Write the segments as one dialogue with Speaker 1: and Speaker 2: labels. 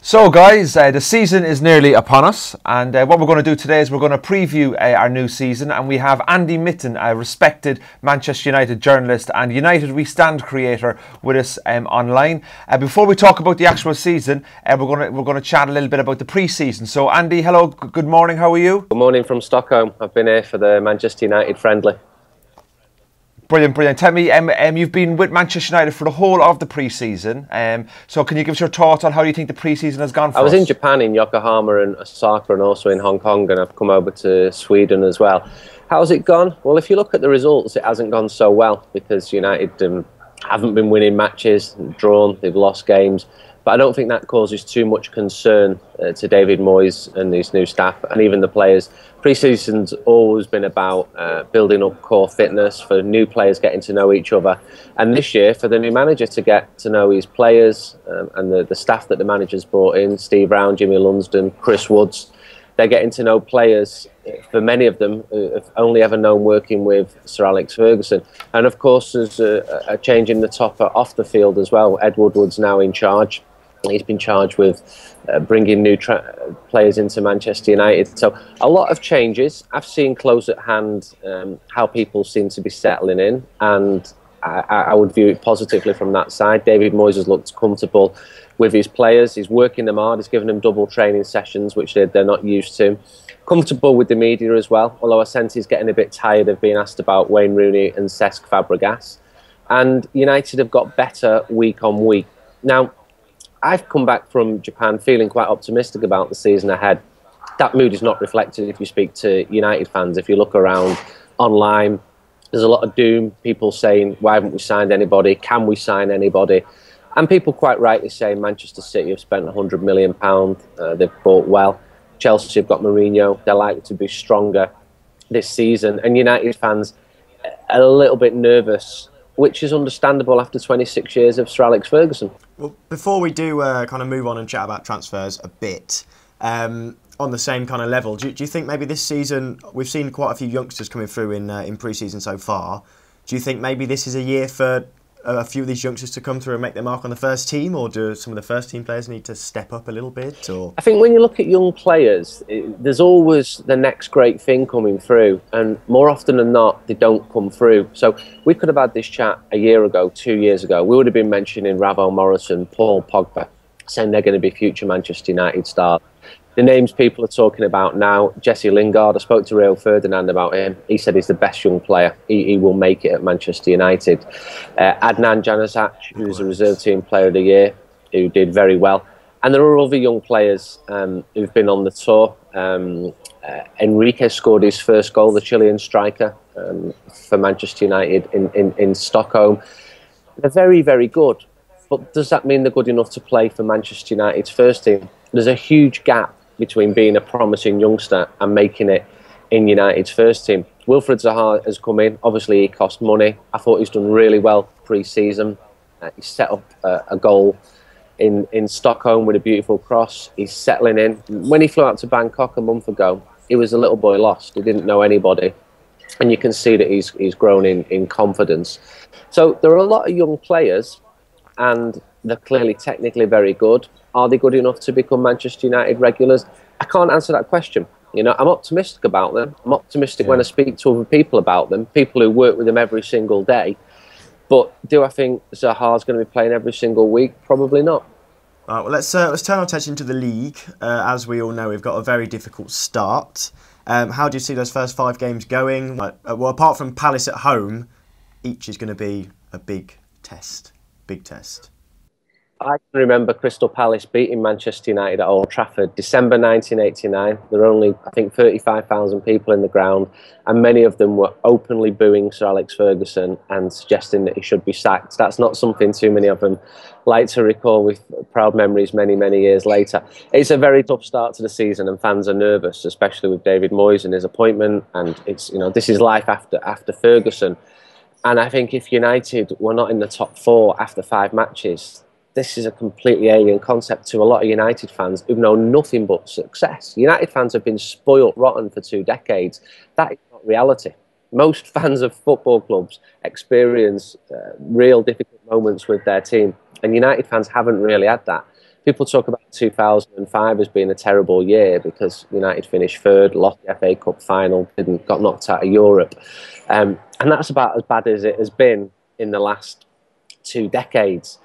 Speaker 1: So guys, the season is nearly upon us, and what we're going to do today is we're going to preview our new season, and we have Andy Mitten, a respected Manchester United journalist and United We Stand creator, with us online. Before we talk about the actual season, we're going to chat a little bit about the pre-season. So Andy, hello, good morning, how are you?
Speaker 2: Good morning from Stockholm. I've been here for the Manchester United friendly.
Speaker 1: Brilliant, brilliant. Tell me, you've been with Manchester United for the whole of the pre-season. So can you give us your thoughts on how you think the pre-season has gone for us?
Speaker 2: I was in Japan, in Yokohama and Osaka, and also in Hong Kong, and I've come over to Sweden as well. How's it gone? Well, if you look at the results, it hasn't gone so well because United haven't been winning matches, drawn, they've lost games. But I don't think that causes too much concern to David Moyes and his new staff and even the players. Pre-season's always been about building up core fitness, for new players getting to know each other. And this year, for the new manager to get to know his players and the staff that the manager's brought in, Steve Brown, Jimmy Lunsden, Chris Woods, they're getting to know players, for many of them, who have only ever known working with Sir Alex Ferguson. And of course, there's a change in the top off the field as well. Ed Woodward's now in charge. He's been charged with bringing new players into Manchester United. So a lot of changes. I've seen close at hand how people seem to be settling in, and I would view it positively from that side. David Moyes has looked comfortable with his players. He's working them hard. He's given them double training sessions, which they're not used to. Comfortable with the media as well, although I sense he's getting a bit tired of being asked about Wayne Rooney and Cesc Fabregas. And United have got better week on week. Now, I've come back from Japan feeling quite optimistic about the season ahead. That mood is not reflected if you speak to United fans. If you look around online, there's a lot of doom, people saying, why haven't we signed anybody? Can we sign anybody? And people quite rightly saying Manchester City have spent £100 million. They've bought well. Chelsea have got Mourinho. They're likely to be stronger this season. And United fans are a little bit nervous, which is understandable after 26 years of Sir Alex Ferguson.
Speaker 3: Well, before we do kind of move on and chat about transfers a bit, on the same kind of level, do you think maybe this season, we've seen quite a few youngsters coming through in pre-season so far, do you think maybe this is a year for a few of these youngsters to come through and make their mark on the first team, or do some of the first team players need to step up a little bit? Or
Speaker 2: I think when you look at young players, there's always the next great thing coming through, and more often than not, they don't come through. So we could have had this chat a year ago, 2 years ago. We would have been mentioning Ravel Morrison, Paul Pogba, saying they're going to be future Manchester United stars. The names people are talking about now, Jesse Lingard, I spoke to Rio Ferdinand about him. He said he's the best young player. He will make it at Manchester United. Adnan Januzaj, who's a reserve team player of the year, who did very well. And there are other young players who've been on the tour. Henriquez scored his first goal, the Chilean striker, for Manchester United in Stockholm. They're very, very good. But does that mean they're good enough to play for Manchester United's first team? There's a huge gap between being a promising youngster and making it in United's first team. Wilfried Zaha has come in. Obviously, he cost money. I thought he's done really well pre-season. He set up a goal in Stockholm with a beautiful cross. He's settling in. When he flew out to Bangkok a month ago, he was a little boy lost. He didn't know anybody. And you can see that he's grown in confidence. So there are a lot of young players, and they're clearly technically very good. Are they good enough to become Manchester United regulars? I can't answer that question. You know, I'm optimistic about them. I'm optimistic when I speak to other people about them, people who work with them every single day. But do I think Zaha's going to be playing every single week? Probably not.
Speaker 3: All right, well, let's turn our attention to the league. As we all know, we've got a very difficult start. How do you see those first 5 games going? Well, apart from Palace at home, each is going to be a big test. Big test.
Speaker 2: I can remember Crystal Palace beating Manchester United at Old Trafford, December 1989. There were only, I think, 35,000 people in the ground, and many of them were openly booing Sir Alex Ferguson and suggesting that he should be sacked. That's not something too many of them like to recall with proud memories many, many years later. It's a very tough start to the season, and fans are nervous, especially with David Moyes and his appointment. And it's, you know, this is life after Ferguson. And I think if United were not in the top 4 after 5 matches, this is a completely alien concept to a lot of United fans who've known nothing but success. United fans have been spoilt rotten for 2 decades. That is not reality. Most fans of football clubs experience real difficult moments with their team, and United fans haven't really had that. People talk about 2005 as being a terrible year because United finished third, lost the FA Cup final, got knocked out of Europe. And that's about as bad as it has been in the last 2 decades.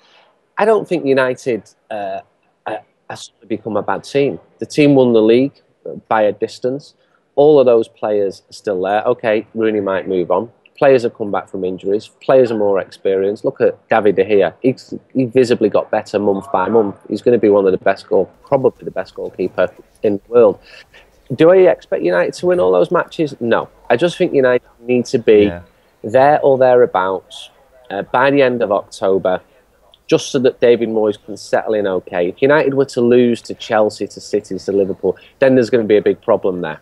Speaker 2: I don't think United has become a bad team. The team won the league by a distance. All of those players are still there. Okay, Rooney might move on. Players have come back from injuries. Players are more experienced. Look at David De Gea. He visibly got better month by month. He's going to be one of the best probably the best goalkeeper in the world. Do I expect United to win all those matches? No. I just think United need to be there or thereabouts by the end of October, just so that David Moyes can settle in okay. If United were to lose to Chelsea, to City, to Liverpool, then there's going to be a big problem there.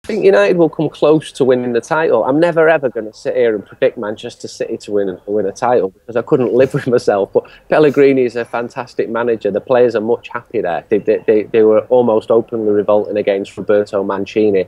Speaker 2: I think United will come close to winning the title. I'm never ever going to sit here and predict Manchester City to win a title because I couldn't live with myself. But Pellegrini is a fantastic manager. The players are much happier there. They were almost openly revolting against Roberto Mancini.